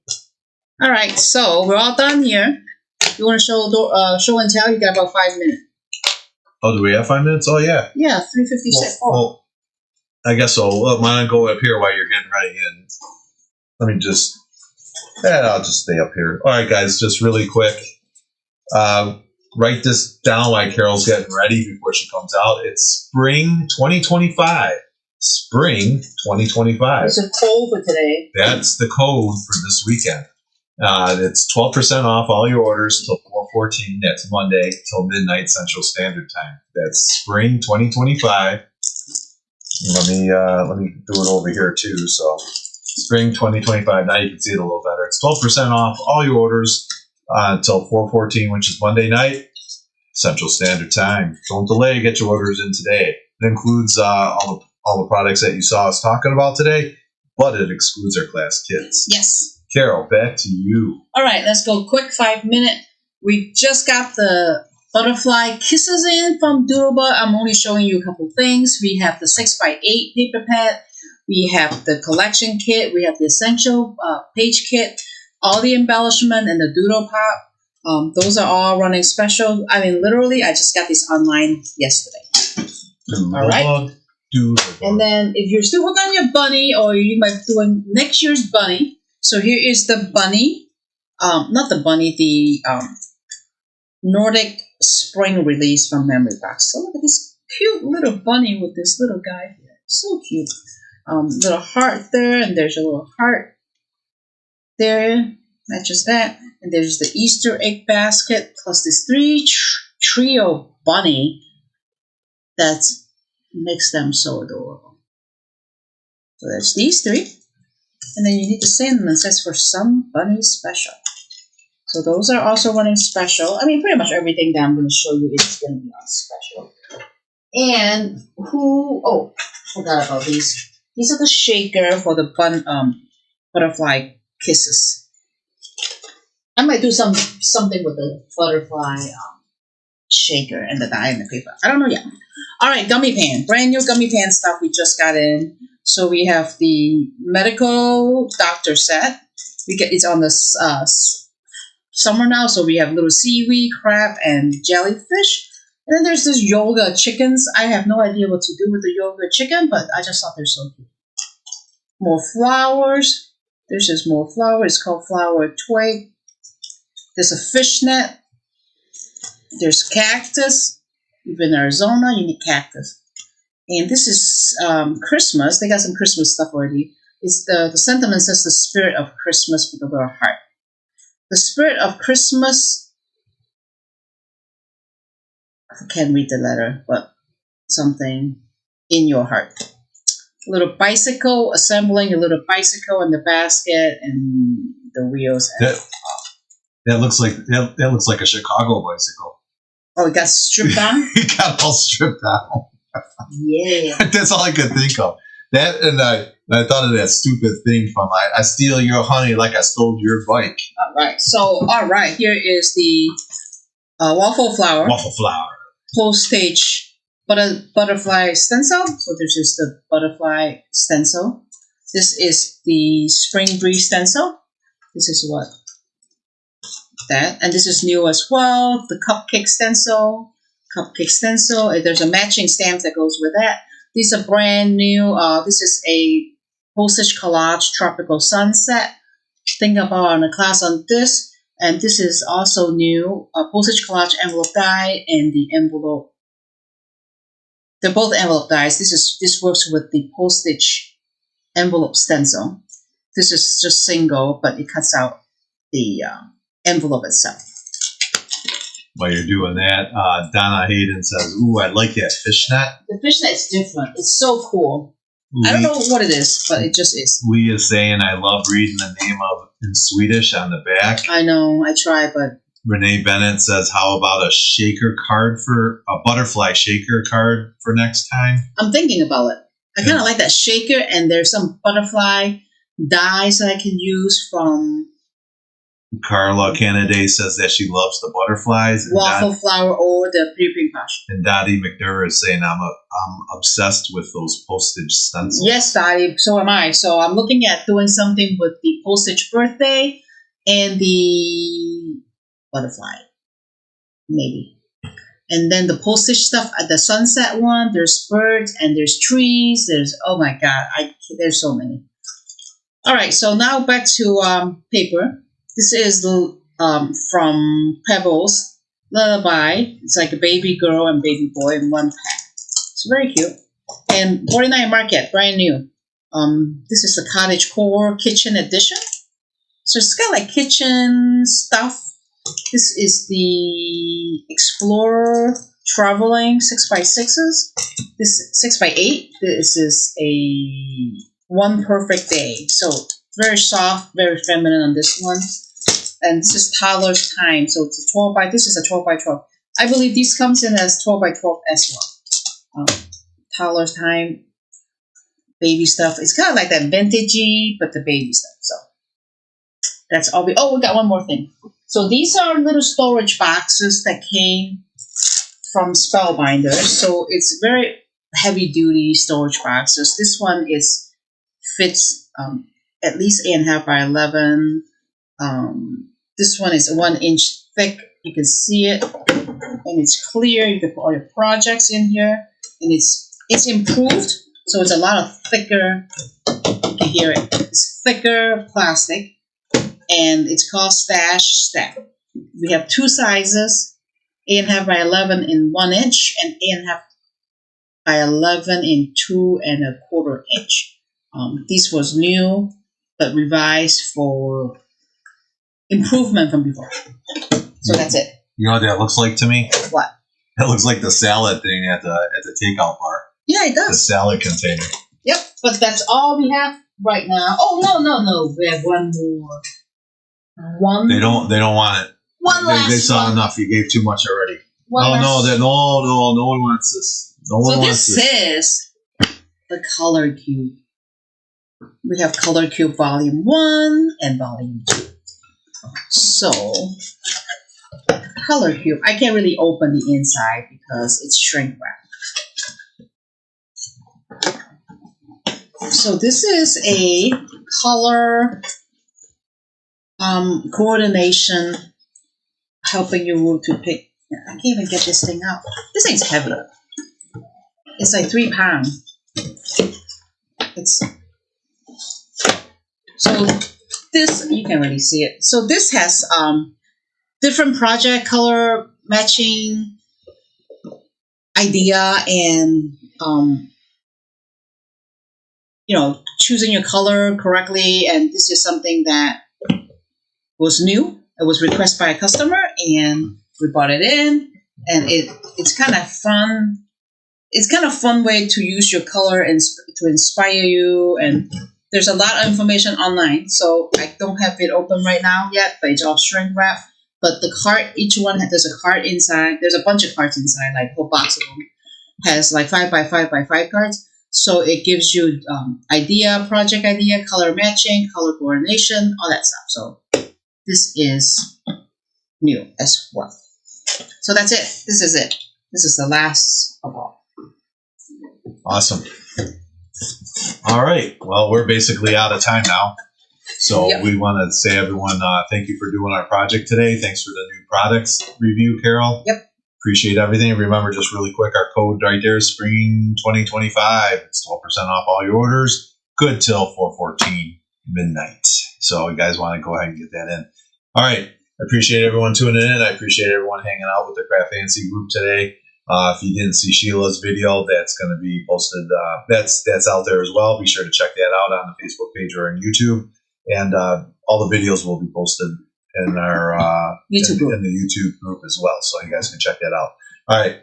All right, so we're all done here. You want to show and tell? You got about 5 minutes. Oh, do we have 5 minutes? Oh, yeah. Yeah, 3:56. Well, I guess so. Why don't I go up here while you're getting ready? And let me just... I'll just stay up here. All right, guys, just really quick. Write this down while Carol's getting ready before she comes out. It's spring 2025. Spring 2025. It's a code for today. That's the code for this weekend. It's 12% off all your orders till 4/14. That's Monday till midnight Central Standard Time. That's spring 2025. Let me do it over here too. So spring 2025. Now you can see it a little better. It's 12% off all your orders until 4/14, which is Monday night Central Standard Time. Don't delay. Get your orders in today. It includes all the products that you saw us talking about today, but it excludes our class kits. Yes. Carol, back to you. All right, let's go quick 5 minute. We just got the butterfly kisses in from Doodlebug. I'm only showing you a couple things. We have the 6x8 paper pad. We have the collection kit. We have the essential page kit. All the embellishment and the doodle pop. Those are all running special. I mean, literally, I just got these online yesterday. All right. And then if you're still working on your bunny, or you might be doing next year's bunny. So here is the bunny, not the bunny, the Nordic spring release from Memory Box. So look at this cute little bunny with this little guy here. So cute. Little heart there, and there's a little heart there. Matches that. And there's the Easter egg basket, plus this trio bunny that makes them so adorable. So there's these three. And then you need the sentiments. That's for some bunny special. So those are also running special. I mean, pretty much everything that I'm going to show you is going to be on special. And forgot about these. These are the shaker for the butterfly kisses. I might do something with the butterfly shaker and the dye and the paper. I don't know yet. All right, gummy pan. Brand new gummy pan stuff we just got in. So we have the medical doctor set. It's on the summer now, so we have little seaweed, crab, and jellyfish. And then there's this yoga chickens. I have no idea what to do with the yoga chicken, but I just thought they're so cute. More flowers. There's just more flowers. It's called flower twig. There's a fishnet. There's cactus. If you're in Arizona, you need cactus. And this is Christmas. They got some Christmas stuff already. It's the sentiment says the spirit of Christmas with a little heart. The spirit of Christmas I can't read the letter, but something in your heart. A little bicycle, assembling a little bicycle in the basket and the wheels. That looks like a Chicago bicycle. Oh, it got stripped down? It got all stripped down. Yeah. That's all I could think of. That, and I thought of that stupid thing from I steal your honey like I stole your bike. All right. So, here is the waffle flower. Waffle flower. Postage butterfly stencil. So this is the butterfly stencil. This is the spring breeze stencil. This is what that, and this is new as well. The cupcake stencil. There's a matching stamp that goes with that. These are brand new. This is a postage collage tropical sunset. Think about a class on this. And this is also new. Postage collage envelope die and the envelope. They're both envelope dies. This works with the postage envelope stencil. This is just single, but it cuts out the envelope itself. While you're doing that, Donna Hayden says, "Ooh, I like that fishnet." The fishnet is different. It's so cool. I don't know what it is, but it just is. Lee is saying, "I love reading the name of in Swedish on the back." I know. I try, but. Renee Bennett says, "How about a shaker card for a butterfly shaker card for next time?" I'm thinking about it. I kind of like that shaker, and there's some butterfly dies that I can use from. Carla Kennedy says that she loves the butterflies. And Waffle flower or the pre posh. And Dottie McNur is saying, I'm obsessed with those postage stencils. Yes, Dottie, so am I. So I'm looking at doing something with the postage birthday and the butterfly, maybe. And then the postage stuff at the sunset one, there's birds and there's trees. There's, oh my God, there's so many. All right, so now back to paper. This is from Pebbles Lullaby. It's like a baby girl and baby boy in one pack. It's very cute. And 49 Market, brand new. This is the Cottage Core Kitchen Edition. So it's got like kitchen stuff. This is the Explorer Traveling 6x6s. This 6x8. This is a One Perfect Day. So very soft, very feminine on this one. And this is Toddler's Time. So it's a 12 by, this is a 12 by 12. I believe these comes in as 12 by 12 as well. Toddler's Time, baby stuff. It's kind of like that vintagey, but the baby stuff. So that's all we got one more thing. So these are little storage boxes that came from Spellbinders. So it's very heavy duty storage boxes. This one fits at least 8.5 by 11. This one is 1 inch thick. You can see it, and it's clear. You can put all your projects in here, and it's improved. So it's a lot of thicker. You can hear it. It's thicker plastic, and it's called Stash Stack. We have 2 sizes: 8.5 by 11 in 1 inch, and 8.5 by 11 in 2.25 inch. This was new, but revised for improvement from before. So that's it. You know what that looks like to me? What? That looks like the salad thing at the takeout bar. Yeah, it does. The salad container. Yep, but that's all we have right now. Oh no! We have one more. They don't want it. They saw one. enough. You gave too much already. No one wants this. No one wants this. This is the Color Cube. We have Color Cube Volume 1 and Volume 2. So, Color Cube. I can't really open the inside because it's shrink wrap. So this is a color coordination, helping you to pick. I can't even get this thing out. This thing's heavy. It's like 3 pounds. So this, you can really see it. So this has different project color matching idea, and choosing your color correctly. And this is something that was new. It was requested by a customer, and we brought it in. and it's kind of fun. It's kind of fun way to use your color and to inspire you. And there's a lot of information online, so I don't have it open right now yet, but it's all shrink wrap. But the card, each one there's a card inside. There's a bunch of cards inside, like a whole box of them has like 5x5x5 cards. So it gives you project idea, color matching, color coordination, all that stuff. So this is new as well. So that's it. This is it. This is the last of all. Awesome. All right. Well, we're basically out of time now. So we want to say, everyone, thank you for doing our project today. Thanks for the new products review, Carol. Yep. Appreciate everything. Remember, just really quick, our code right there is Spring 2025. It's 12% off all your orders. Good till 4/14 midnight. So you guys want to go ahead and get that in. All right. I appreciate everyone tuning in. I appreciate everyone hanging out with the CraftFancy group today. If you didn't see Sheila's video, that's going to be posted. That's out there as well. Be sure to check that out on the Facebook page or on YouTube. And all the videos will be posted in our YouTube group. In the YouTube group as well, so you guys can check that out. All right,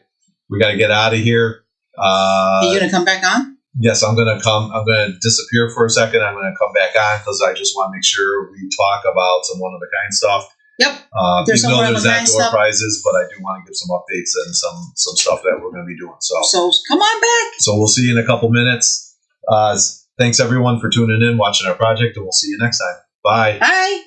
we got to get out of here. Are you gonna come back on? Yes, I'm gonna come. I'm gonna disappear for a second. I'm gonna come back on because I just want to make sure we talk about some one of a kind stuff. Yep. There's outdoor prizes, but I do want to give some updates and some stuff that we're going to be doing. So come on back. So we'll see you in a couple minutes. Thanks everyone for tuning in, watching our project, and we'll see you next time. Bye. Bye.